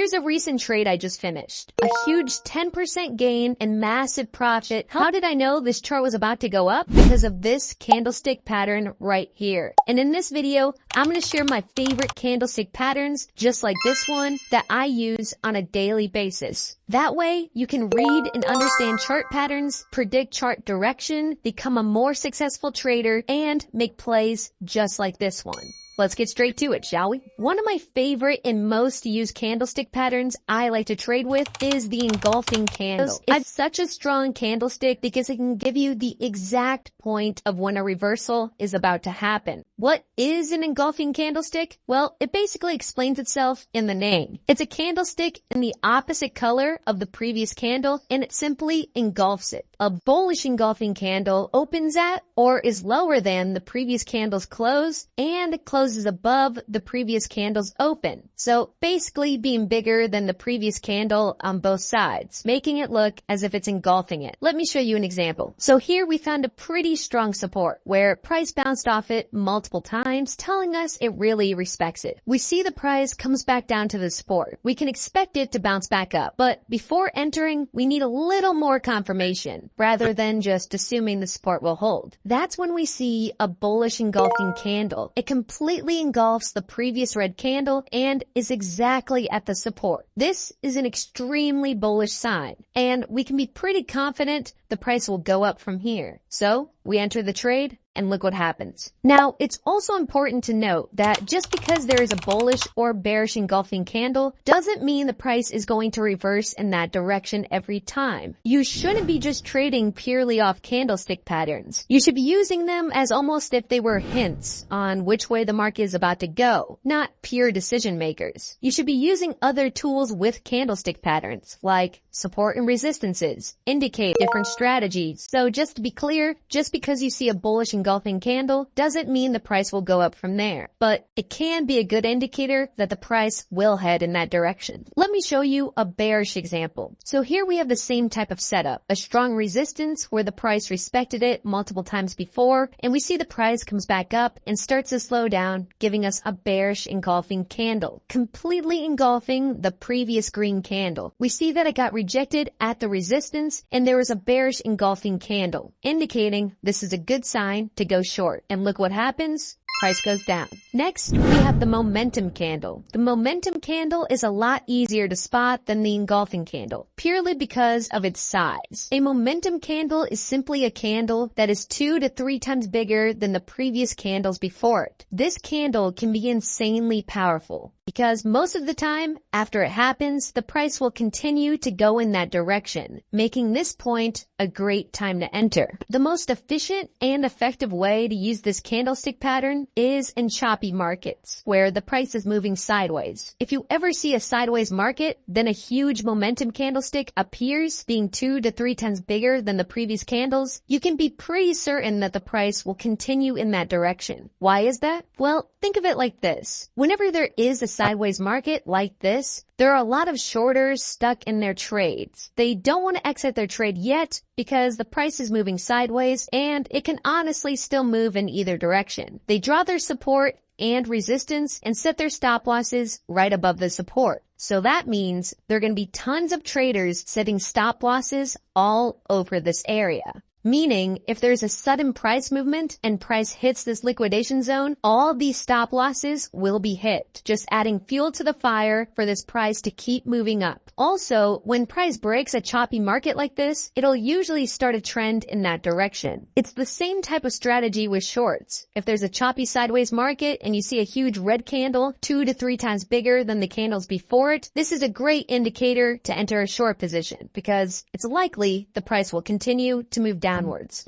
Here's a recent trade I just finished. A huge 10% gain and massive profit. How did I know this chart was about to go up? Because of this candlestick pattern right here. And in this video, I'm going to share my favorite candlestick patterns, just like this one, that I use on a daily basis. That way, you can read and understand chart patterns, predict chart direction, become a more successful trader, and make plays just like this one. Let's get straight to it, shall we? One of my favorite and most used candlestick patterns I like to trade with is the engulfing candle. It's such a strong candlestick because it can give you the exact point of when a reversal is about to happen. What is an engulfing candlestick? Well, it basically explains itself in the name. It's a candlestick in the opposite color of the previous candle, and it simply engulfs it. A bullish engulfing candle opens at or is lower than the previous candle's close, and it closes above the previous candle's open. So basically being bigger than the previous candle on both sides, making it look as if it's engulfing it. Let me show you an example. So here we found a pretty strong support where price bounced off it multiple times, telling us it really respects it. We see the price comes back down to the support. We can expect it to bounce back up, but before entering, we need a little more confirmation rather than just assuming the support will hold. That's when we see a bullish engulfing candle. It completely engulfs the previous red candle and is exactly at the support. This is an extremely bullish sign, and we can be pretty confident the price will go up from here. So we enter the trade, and look what happens. Now, it's also important to note that just because there is a bullish or bearish engulfing candle doesn't mean the price is going to reverse in that direction every time. You shouldn't be just trading purely off candlestick patterns. You should be using them as almost if they were hints on which way the market is about to go, not pure decision makers. You should be using other tools with candlestick patterns, like support and resistances, indicate different strategies. So just to be clear, just because you see a bullish engulfing candle doesn't mean the price will go up from there, but it can be a good indicator that the price will head in that direction. Let me show you a bearish example. So here we have the same type of setup, a strong resistance where the price respected it multiple times before, and we see the price comes back up and starts to slow down, giving us a bearish engulfing candle, completely engulfing the previous green candle. We see that it got rejected at the resistance, and there was a bearish engulfing candle, indicating this is a good sign to go short. And look what happens. Price goes down. Next, we have the momentum candle. The momentum candle is a lot easier to spot than the engulfing candle, purely because of its size. A momentum candle is simply a candle that is 2 to 3 times bigger than the previous candles before it. This candle can be insanely powerful because most of the time, after it happens, the price will continue to go in that direction, making this point a great time to enter. The most efficient and effective way to use this candlestick pattern is in choppy markets, where the price is moving sideways. If you ever see a sideways market, then a huge momentum candlestick appears being 2 to 3 times bigger than the previous candles, you can be pretty certain that the price will continue in that direction. Why is that? Well, think of it like this. Whenever there is a sideways market like this, there are a lot of shorters stuck in their trades. They don't want to exit their trade yet because the price is moving sideways and it can honestly still move in either direction. They draw their support and resistance and set their stop losses right above the support. So that means there are going to be tons of traders setting stop losses all over this area. Meaning, if there's a sudden price movement and price hits this liquidation zone, all these stop losses will be hit, just adding fuel to the fire for this price to keep moving up. Also, when price breaks a choppy market like this, it'll usually start a trend in that direction. It's the same type of strategy with shorts. If there's a choppy sideways market and you see a huge red candle 2 to 3 times bigger than the candles before it, this is a great indicator to enter a short position because it's likely the price will continue to move downwards.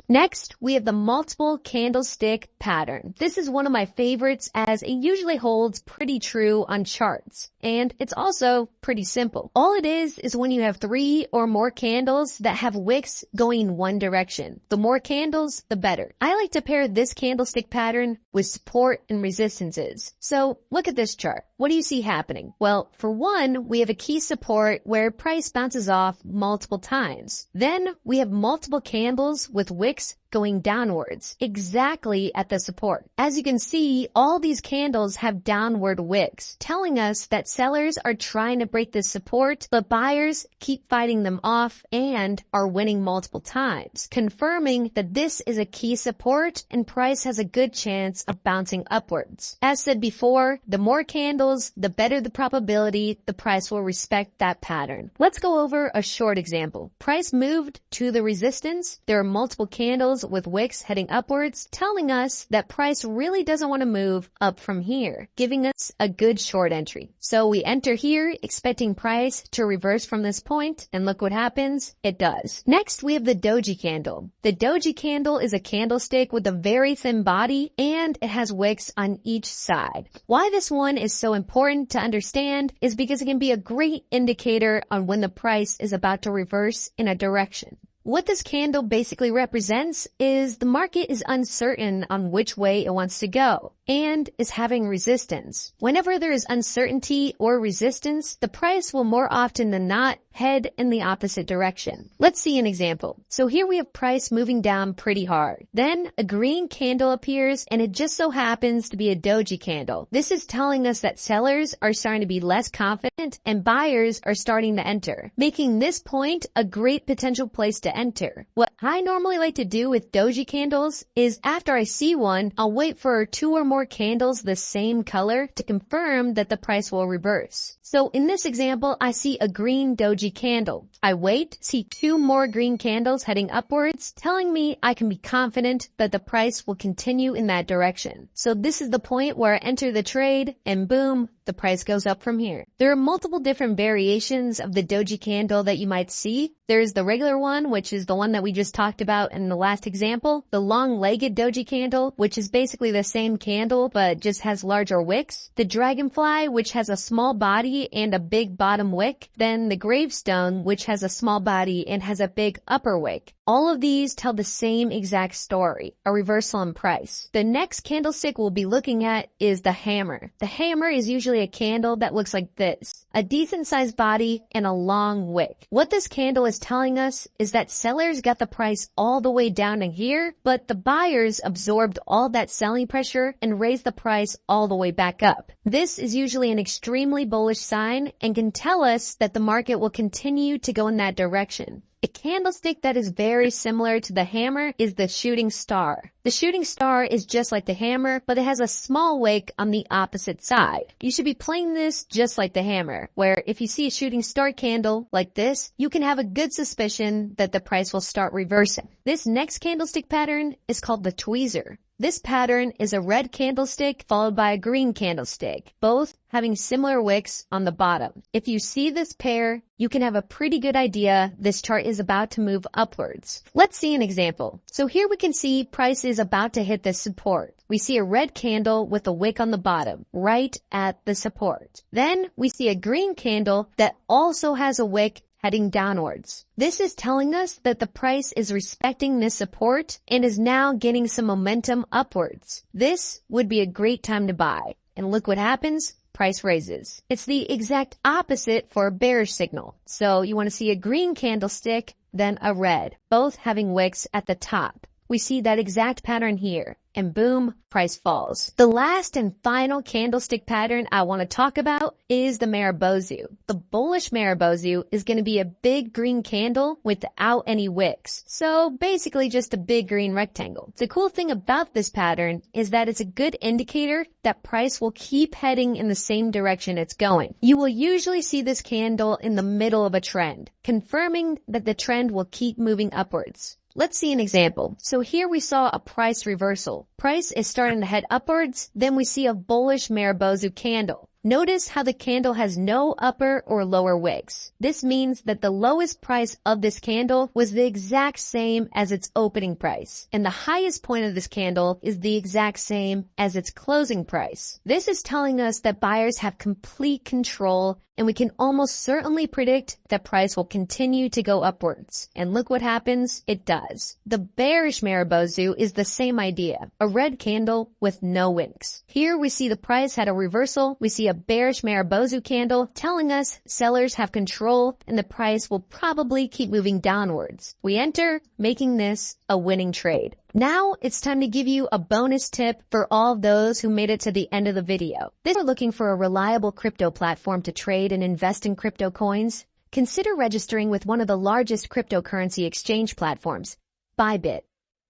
Next, we have the multiple candlestick pattern. This is one of my favorites as it usually holds pretty true on charts. And it's also pretty simple. All it is when you have 3 or more candles that have wicks going in one direction. The more candles, the better. I like to pair this candlestick pattern with support and resistances. So look at this chart. What do you see happening? Well, for one, we have a key support where price bounces off multiple times. Then we have multiple candles with wicks going downwards, exactly at the support. As you can see, all these candles have downward wicks, telling us that sellers are trying to break this support, but buyers keep fighting them off and are winning multiple times, confirming that this is a key support and price has a good chance of bouncing upwards. As said before, the more candles, the better the probability the price will respect that pattern. Let's go over a short example. Price moved to the resistance. There are multiple candles with wicks heading upwards, telling us that price really doesn't want to move up from here, giving us a good short entry. So we enter here expecting price to reverse from this point, and look what happens. It does. Next, we have the doji candle. The doji candle is a candlestick with a very thin body and it has wicks on each side. Why this one is so important to understand is because it can be a great indicator on when the price is about to reverse in a direction. What this candle basically represents is the market is uncertain on which way it wants to go and is having resistance. Whenever there is uncertainty or resistance, the price will more often than not head in the opposite direction. Let's see an example. So here we have price moving down pretty hard. Then a green candle appears and it just so happens to be a doji candle. This is telling us that sellers are starting to be less confident and buyers are starting to enter, making this point a great potential place to enter. What I normally like to do with doji candles is after I see one, I'll wait for 2 or more candles the same color to confirm that the price will reverse. So in this example, I see a green doji candle. I wait, see 2 more green candles heading upwards, telling me I can be confident that the price will continue in that direction. So this is the point where I enter the trade and boom, the price goes up from here. There are multiple different variations of the doji candle that you might see. There's the regular one, which is the one that we just talked about in the last example. The long-legged doji candle, which is basically the same candle but just has larger wicks. The dragonfly, which has a small body and a big bottom wick. Then the gravestone, which has a small body and has a big upper wick. All of these tell the same exact story, a reversal in price. The next candlestick we'll be looking at is the hammer. The hammer is usually a candle that looks like this, a decent sized body and a long wick. What this candle is telling us is that sellers got the price all the way down to here, but the buyers absorbed all that selling pressure and raised the price all the way back up. This is usually an extremely bullish sign and can tell us that the market will continue to go in that direction. A candlestick that is very similar to the hammer is the shooting star. The shooting star is just like the hammer, but it has a small wick on the opposite side. You should be playing this just like the hammer, where if you see a shooting star candle like this, you can have a good suspicion that the price will start reversing. This next candlestick pattern is called the tweezer. This pattern is a red candlestick followed by a green candlestick, both having similar wicks on the bottom. If you see this pair, you can have a pretty good idea this chart is about to move upwards. Let's see an example. So here we can see price is about to hit this support. We see a red candle with a wick on the bottom, right at the support. Then we see a green candle that also has a wick heading downwards. This is telling us that the price is respecting this support and is now getting some momentum upwards. This would be a great time to buy. And look what happens. Price raises. It's the exact opposite for a bearish signal. So you want to see a green candlestick, then a red, both having wicks at the top. We see that exact pattern here. And boom, price falls. The last and final candlestick pattern I want to talk about is the Maribozu. The bullish Maribozu is going to be a big green candle without any wicks. So basically just a big green rectangle. The cool thing about this pattern is that it's a good indicator that price will keep heading in the same direction it's going. You will usually see this candle in the middle of a trend, confirming that the trend will keep moving upwards. Let's see an example. So here we saw a price reversal. Price is starting to head upwards. Then we see a bullish Maribozu candle. Notice how the candle has no upper or lower wicks. This means that the lowest price of this candle was the exact same as its opening price. And the highest point of this candle is the exact same as its closing price. This is telling us that buyers have complete control and we can almost certainly predict that price will continue to go upwards. And look what happens. It does. The bearish Maribozu is the same idea. A red candle with no wicks. Here we see the price had a reversal. We see a bearish Maribozu candle telling us sellers have control and the price will probably keep moving downwards. We enter, making this a winning trade. Now it's time to give you a bonus tip for all those who made it to the end of the video. If you're looking for a reliable crypto platform to trade and invest in crypto coins, consider registering with one of the largest cryptocurrency exchange platforms, Bybit.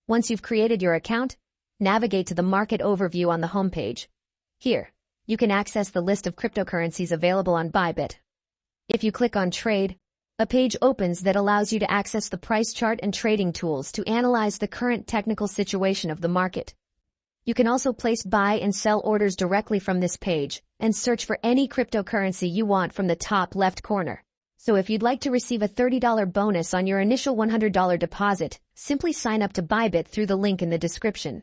Once you've created your account, navigate to the market overview on the homepage. Here, you can access the list of cryptocurrencies available on Bybit. If you click on Trade, a page opens that allows you to access the price chart and trading tools to analyze the current technical situation of the market. You can also place buy and sell orders directly from this page and search for any cryptocurrency you want from the top left corner. So if you'd like to receive a $30 bonus on your initial $100 deposit, simply sign up to Bybit through the link in the description.